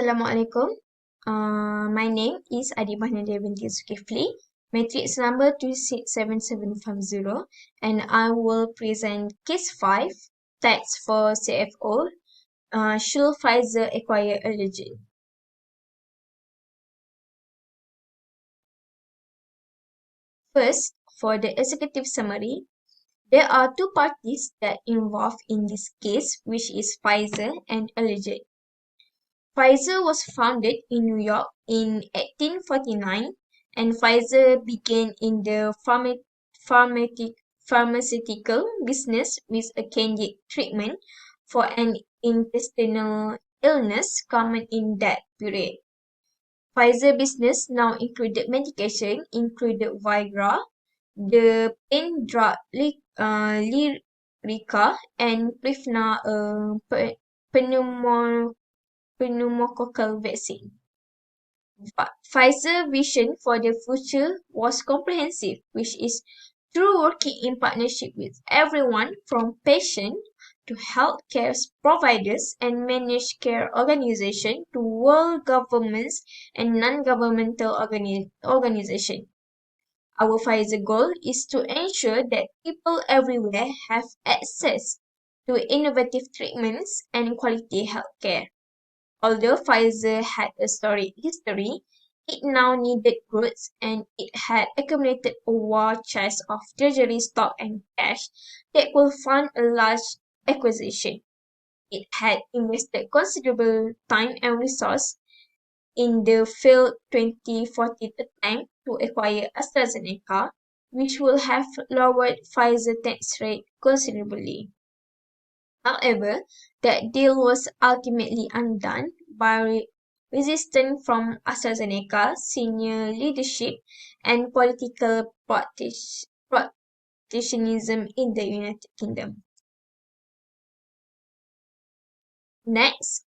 Assalamualaikum. My name is Adibah Nadia binti Zulkifli, matrix number 267750, and I will present case 5, text for CFO, should Pfizer acquire Allergan. First, for the executive summary, there are two parties that involved in this case, which is Pfizer and Allergan. Pfizer was founded in New York in 1849, and Pfizer began in the pharmaceutical business with a candidate treatment for an intestinal illness common in that period. Pfizer business now included medication, included Viagra, the pain drug Lyrica, and Prevnar, pneumococcal vaccine. Pfizer vision for the future was comprehensive, which is through working in partnership with everyone from patients to healthcare providers and managed care organizations to world governments and non-governmental organizations. Our Pfizer goal is to ensure that people everywhere have access to innovative treatments and quality healthcare. Although Pfizer had a storied history, it now needed growth and it had accumulated a war chest of treasury stock and cash that could fund a large acquisition. It had invested considerable time and resource in the failed 2014 attempt to acquire AstraZeneca, which would have lowered Pfizer tax rate considerably. However, that deal was ultimately undone by resistance from AstraZeneca senior leadership and political protectionism in the United Kingdom. Next,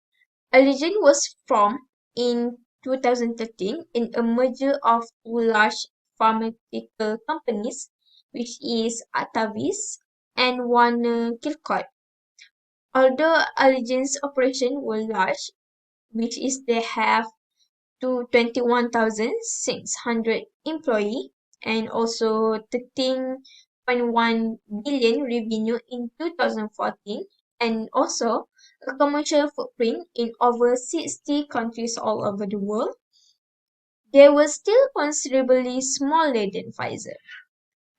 Allergan was formed in 2013 in a merger of two large pharmaceutical companies, which is Atavis and Warner Kilcott. Although Allergan's operations were large, which is they have to 21,600 employees and also 13.1 billion revenue in 2014, and also a commercial footprint in over 60 countries all over the world. They were still considerably smaller than Pfizer.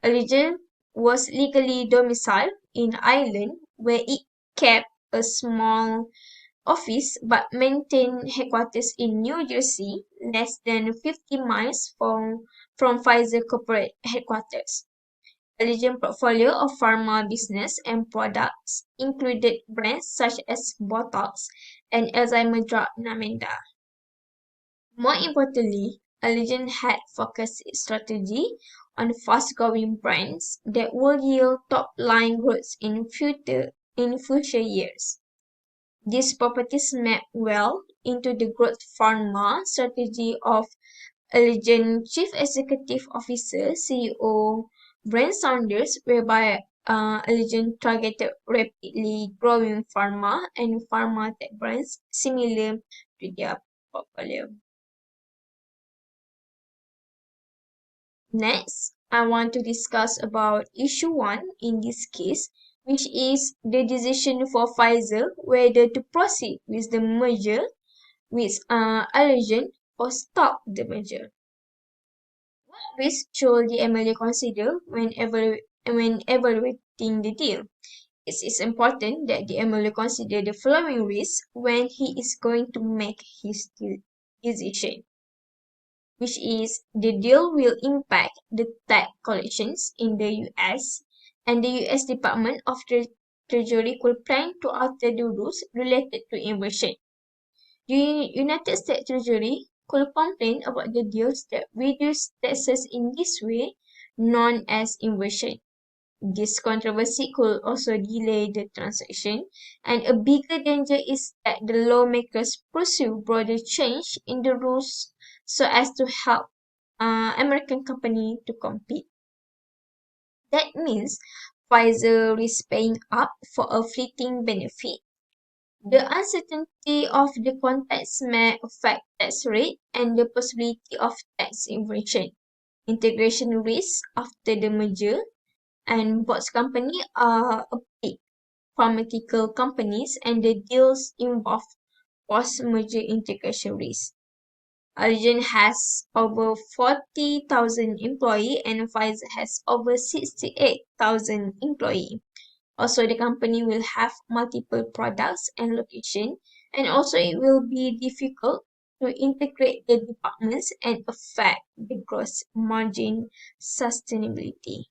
Allergan was legally domiciled in Ireland, where it kept a small office but maintained headquarters in New Jersey, less than 50 miles from Pfizer corporate headquarters. Allergan portfolio of pharma business and products included brands such as Botox and Alzheimer drug Namenda. More importantly, Allergan had focused its strategy on fast-growing brands that will yield top-line growth in future years. These properties map well into the growth pharma strategy of Allergan Chief Executive Officer (CEO) Brent Saunders, whereby Allergan targeted rapidly growing pharma and pharma tech brands similar to their portfolio. Next, I want to discuss about issue 1 in this case, which is the decision for Pfizer whether to proceed with the merger with Allergan or stop the merger. What risk should the MLA consider when evaluating the deal? It is important that the MLA consider the following risks when he is going to make his decision, which is the deal will impact the tax collections in the US, and the US Department of Treasury could plan to alter the rules related to inversion. The United States Treasury could complain about the deals that reduce taxes in this way, known as inversion. This controversy could also delay the transaction, and a bigger danger is that the lawmakers pursue broader change in the rules so as to help American companies to compete. That means Pfizer is paying up for a fleeting benefit. The uncertainty of the context may affect tax rate and the possibility of tax evasion, integration risk after the merger, and both companies are big pharmaceutical companies and the deals involve post-merger integration risk. Allergan has over 40,000 employees and Pfizer has over 68,000 employees. Also, the company will have multiple products and location, and also it will be difficult to integrate the departments and affect the gross margin sustainability.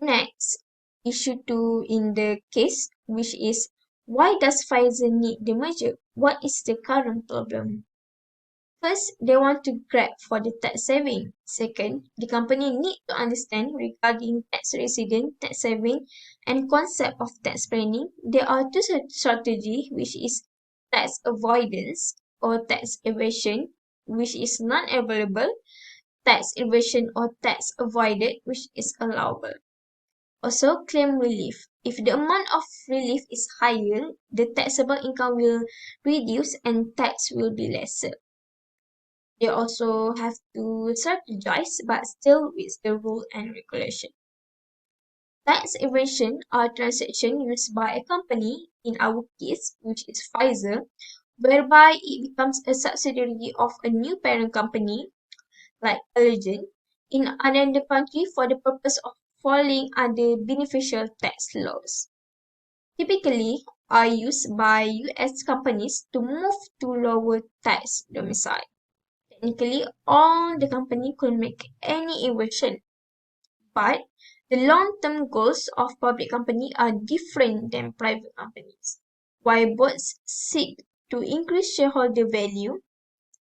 Next, issue 2 in the case, which is why does Pfizer need the merger? What is the current problem? First, they want to grab for the tax saving. Second, the company need to understand regarding tax resident, tax saving, and concept of tax planning. There are two strategies, which is tax avoidance or tax evasion, which is non-available, tax evasion or tax avoided, which is allowable. Also, claim relief. If the amount of relief is higher, the taxable income will reduce and tax will be lesser. They also have to strategize but still with the rule and regulation. Tax evasion are transactions used by a company, in our case, which is Pfizer, whereby it becomes a subsidiary of a new parent company, like Allergan, in another country for the purpose of following other beneficial tax laws. Typically are used by US companies to move to lower tax domicile. Technically, all the company could make any evasion, but the long-term goals of public company are different than private companies. While both seek to increase shareholder value,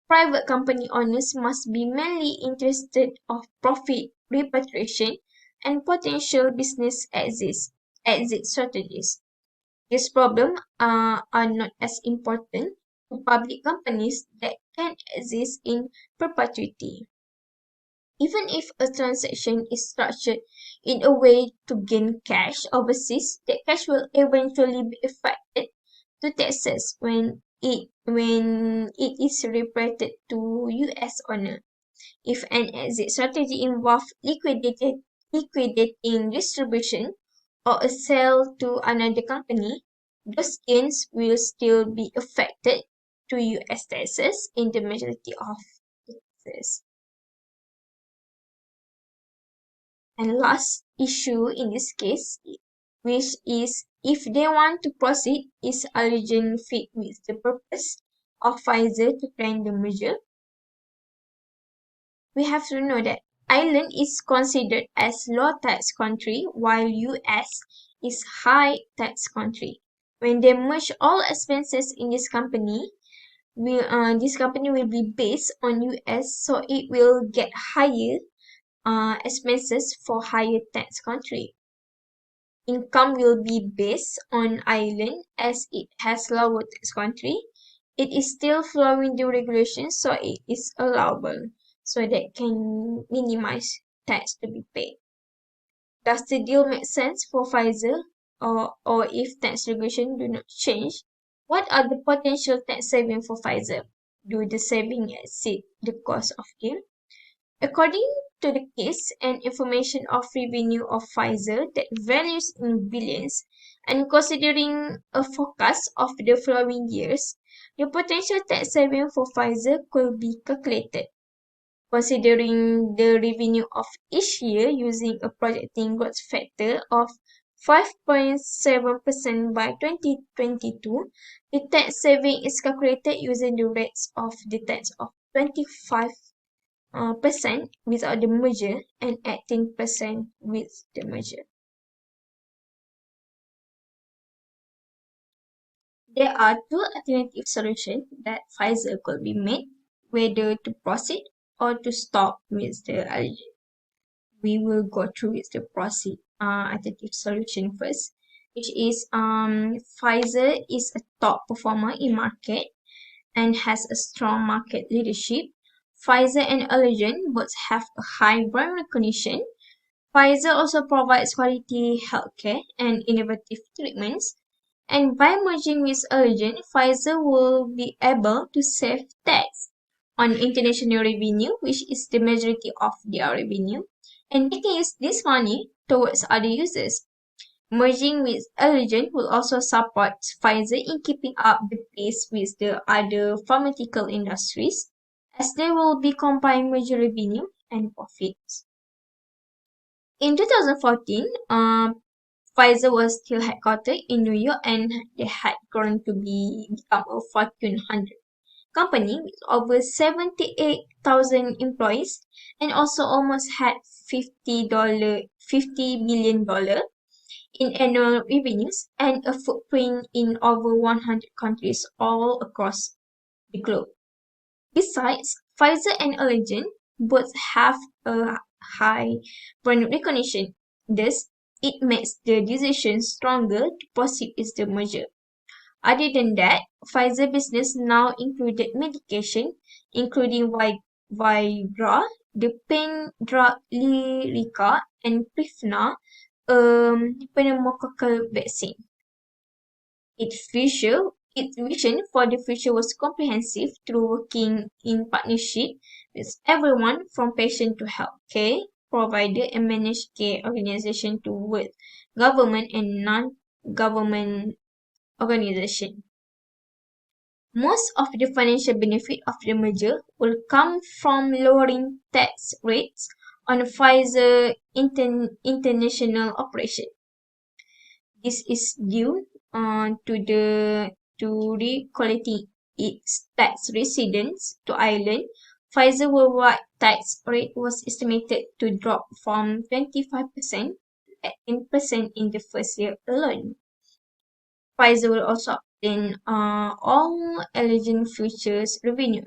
private company owners must be mainly interested of profit repatriation and potential business exit strategies. These problems are not as important to public companies that can exist in perpetuity. Even if a transaction is structured in a way to gain cash overseas, that cash will eventually be affected to taxes when it is repatriated to US owner. If an exit strategy involves liquidating distribution or a sale to another company, those gains will still be affected to US taxes in the majority of cases. And last issue in this case, which is if they want to proceed, is Allergan fit with the purpose of Pfizer to plan the merger? We have to know that Ireland is considered as low tax country while US is high tax country. When they merge all expenses in this company will be based on US, so it will get higher expenses for higher tax country. Income will be based on Ireland as it has lower tax country. It is still following the regulations, so it is allowable, so that can minimize tax to be paid. Does the deal make sense for Pfizer? Or if tax regulation do not change, what are the potential tax savings for Pfizer? Do the savings exceed the cost of deal? According to the case and information of revenue of Pfizer that values in billions, and considering a forecast of the following years, the potential tax saving for Pfizer could be calculated. Considering the revenue of each year using a projecting growth factor of 5.7% by 2022, the tax saving is calculated using the rates of the tax of 25% without the merger and 18% with the merger. There are two alternative solutions that Pfizer could be made, whether to proceed or to stop with the allergen. We will go through with the proceed alternative solution first, which is Pfizer is a top performer in market and has a strong market leadership. Pfizer and Allergan both have a high brand recognition. Pfizer also provides quality healthcare and innovative treatments. And by merging with Allergan, Pfizer will be able to save tax on international revenue, which is the majority of their revenue, and they can use this money towards other users. Merging with Allergan will also support Pfizer in keeping up the pace with the other pharmaceutical industries, as they will be combined merger revenue and profits. In 2014, Pfizer was still headquartered in New York and they had grown to become a Fortune 100 company with over 78,000 employees and also almost had $50 billion in annual revenues and a footprint in over 100 countries all across the globe. Besides, Pfizer and Allergan both have a high brand recognition. Thus, it makes the decision stronger to proceed with the merger. Other than that, Pfizer business now included medication, including Viagra, the pain drug Lyrica, and Prifna, pneumococcal vaccine. Its vision for the future was comprehensive through working in partnership with everyone from patient to healthcare provider and managed care organization to with government and non-government organization. Most of the financial benefit of the merger will come from lowering tax rates on Pfizer international operation. This is due to recollecting its tax residents to Ireland. Pfizer worldwide tax rate was estimated to drop from 25% to 18% in the first year alone. Pfizer will also obtain all Allergan futures revenue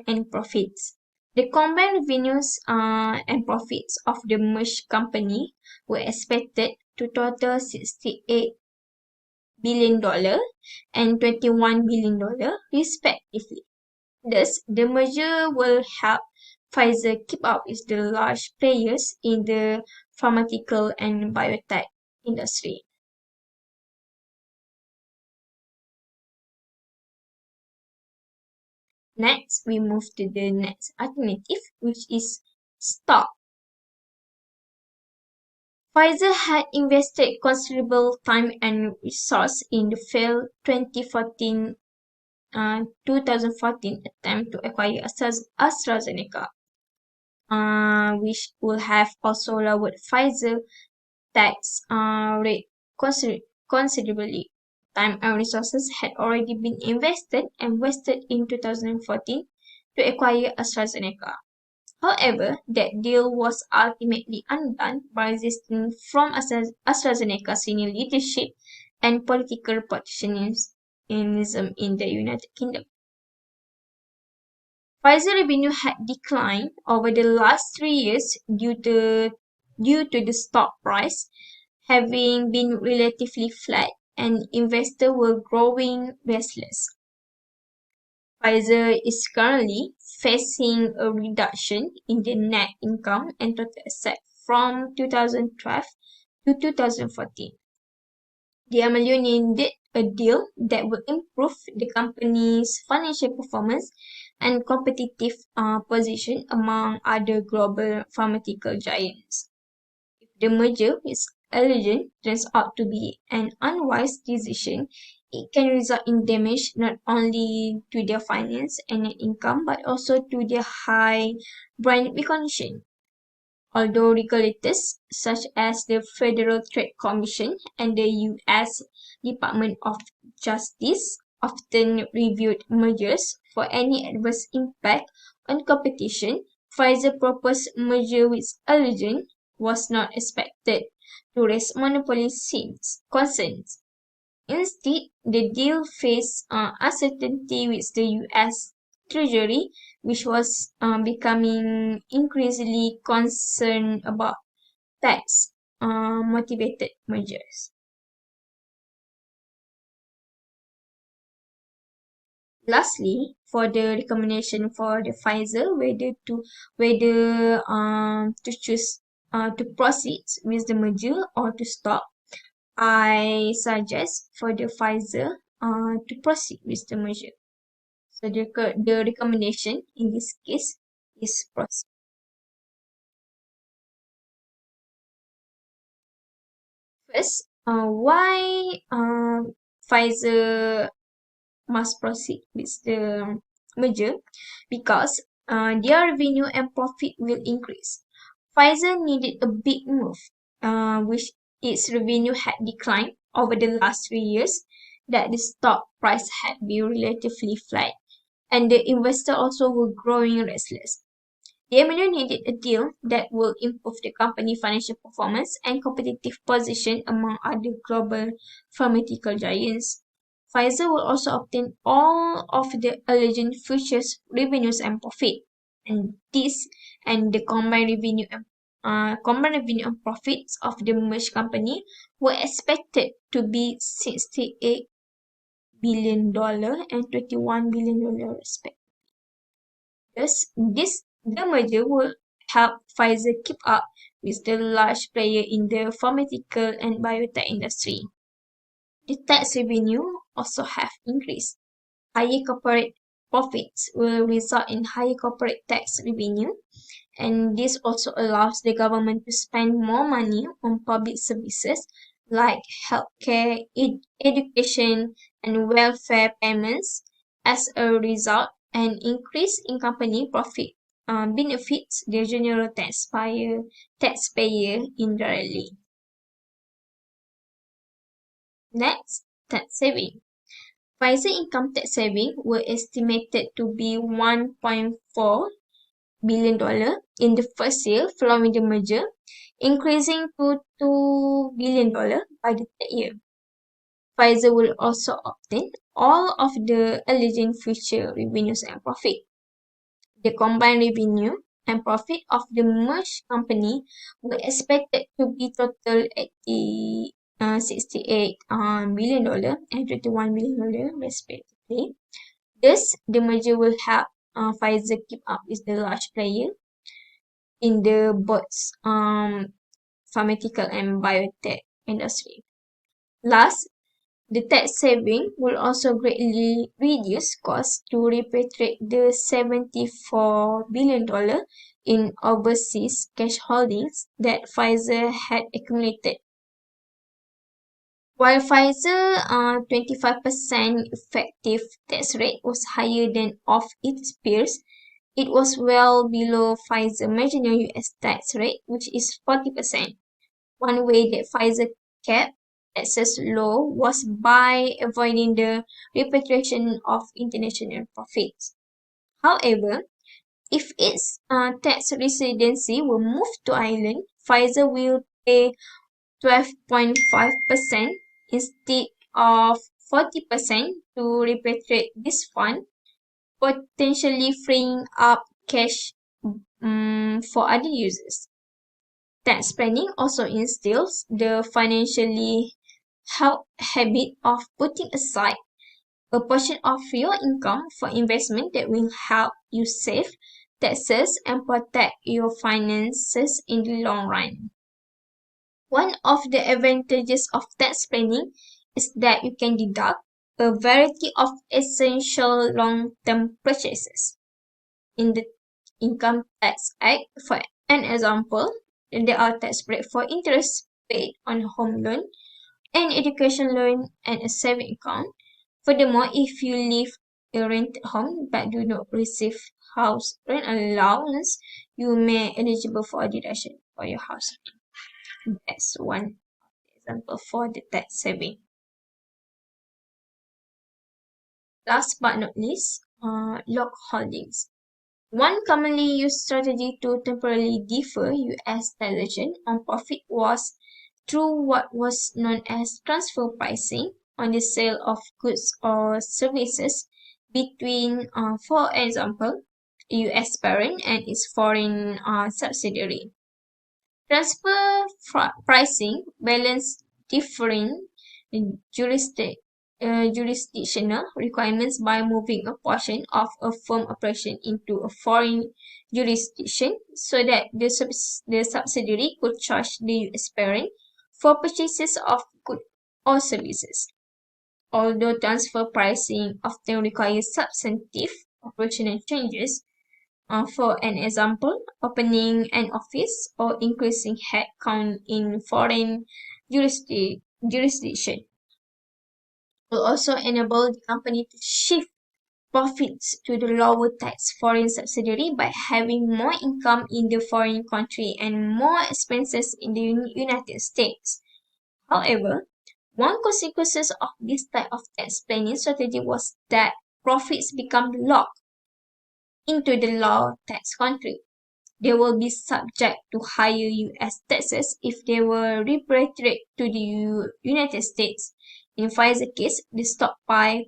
and profits. The combined revenues and profits of the merged company were expected to total $68 billion and $21 billion respectively. Thus, the merger will help Pfizer keep up with the large players in the pharmaceutical and biotech industry. Next, we move to the next alternative, which is stock. Pfizer had invested considerable time and resource in the failed 2014 attempt to acquire AstraZeneca, which would have also lowered Pfizer tax rate considerably. Time and resources had already been invested and wasted in 2014 to acquire AstraZeneca. However, that deal was ultimately undone by resistance from AstraZeneca senior leadership and political protectionism in the United Kingdom. Pfizer revenue had declined over the last 3 years due to the stock price having been relatively flat and investors were growing restless. Pfizer is currently facing a reduction in the net income and total assets from 2012 to 2014. The MLU needed a deal that would improve the company's financial performance and competitive position among other global pharmaceutical giants. If the merger with Allergan turns out to be an unwise decision, it can result in damage not only to their finance and net income but also to their high brand recognition. Although regulators such as the Federal Trade Commission and the U.S. Department of Justice often reviewed mergers for any adverse impact on competition, Pfizer's proposed merger with Allergan was not expected to raise monopoly concerns. Instead, the deal faced uncertainty with the U.S. Treasury, which was becoming increasingly concerned about tax motivated mergers. Lastly, for the recommendation for the Pfizer, whether to choose to proceed with the merger or to stop, I suggest for the Pfizer to proceed with the merger. So the recommendation in this case is proceed. First, why Pfizer must proceed with the merger? Because their revenue and profit will increase. Pfizer needed a big move, which its revenue had declined over the last 3 years, that the stock price had been relatively flat, and the investor also were growing restless. The MNO needed a deal that will improve the company's financial performance and competitive position among other global pharmaceutical giants. Pfizer will also obtain all of the Allergan futures revenues and profit, and this and the combined revenue and profits of the merged company were expected to be $68 billion and $21 billion respectively. The merger will help Pfizer keep up with the large player in the pharmaceutical and biotech industry. The tax revenue also have increased. Higher corporate profits will result in higher corporate tax revenue, and this also allows the government to spend more money on public services like healthcare, education, and welfare payments. As a result, an increase in company profit benefits the general taxpayer indirectly. Next, tax saving. Pfizer income tax saving were estimated to be $1.4 billion in the first year following the merger, increasing to $2 billion by the third year. Pfizer will also obtain all of the Allergan future revenues and profit. The combined revenue and profit of the merged company were expected to be total at the $68 billion and $21 billion respectively. Thus, the merger will help Pfizer keep up with the large player in the both pharmaceutical and biotech industry. Last, the tax saving will also greatly reduce costs to repatriate the $74 billion in overseas cash holdings that Pfizer had accumulated. While Pfizer 25% effective tax rate was higher than of its peers, it was well below Pfizer marginal US tax rate, which is 40%. One way that Pfizer kept taxes low was by avoiding the repatriation of international profits. However, if its tax residency were moved to Ireland, Pfizer will pay 12.5% instead of 40% to repatriate this fund, potentially freeing up cash for other users. Tax planning also instills the financially habit of putting aside a portion of your income for investment that will help you save taxes and protect your finances in the long run. One of the advantages of tax planning is that you can deduct a variety of essential long-term purchases. In the Income Tax Act, for an example, there are tax breaks for interest paid on home loan, an education loan, and a saving account. Furthermore, if you live a rented home but do not receive house rent allowance, you may eligible for a deduction for your house. That's one example for the tax saving. Last but not least, lock holdings. One commonly used strategy to temporarily defer US taxation on profit was through what was known as transfer pricing on the sale of goods or services between, for example, US parent and its foreign subsidiary. Transfer pricing balance differing jurisdictions jurisdictional requirements by moving a portion of a firm operation into a foreign jurisdiction so that the subsidiary could charge the US parent for purchases of goods or services. Although transfer pricing often requires substantive operational changes, for an example, opening an office or increasing headcount in foreign jurisdiction will also enable the company to shift profits to the lower tax foreign subsidiary by having more income in the foreign country and more expenses in the United States. However, one consequence of this type of tax planning strategy was that profits become locked into the low tax country. They will be subject to higher US taxes if they were repatriated to the United States. In Pfizer case, the stockpile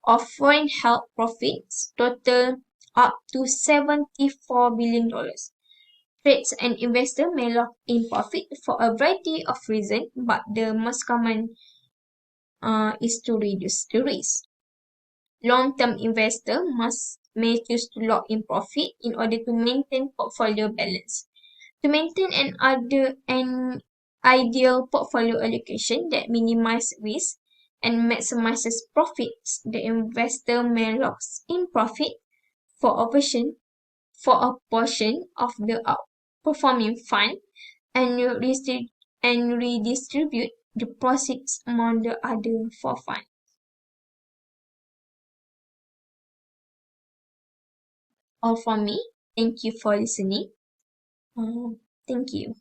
of foreign held profits total up to $74 billion. Trades and investors may lock in profit for a variety of reasons, but the most common is to reduce the risk. Long-term investors may choose to lock in profit in order to maintain portfolio balance. To maintain an ideal portfolio allocation that minimizes risk and maximizes profits, the investor may lock in profit for a portion of the outperforming fund and redistribute the proceeds among the other four funds. All from me. Thank you for listening. Thank you.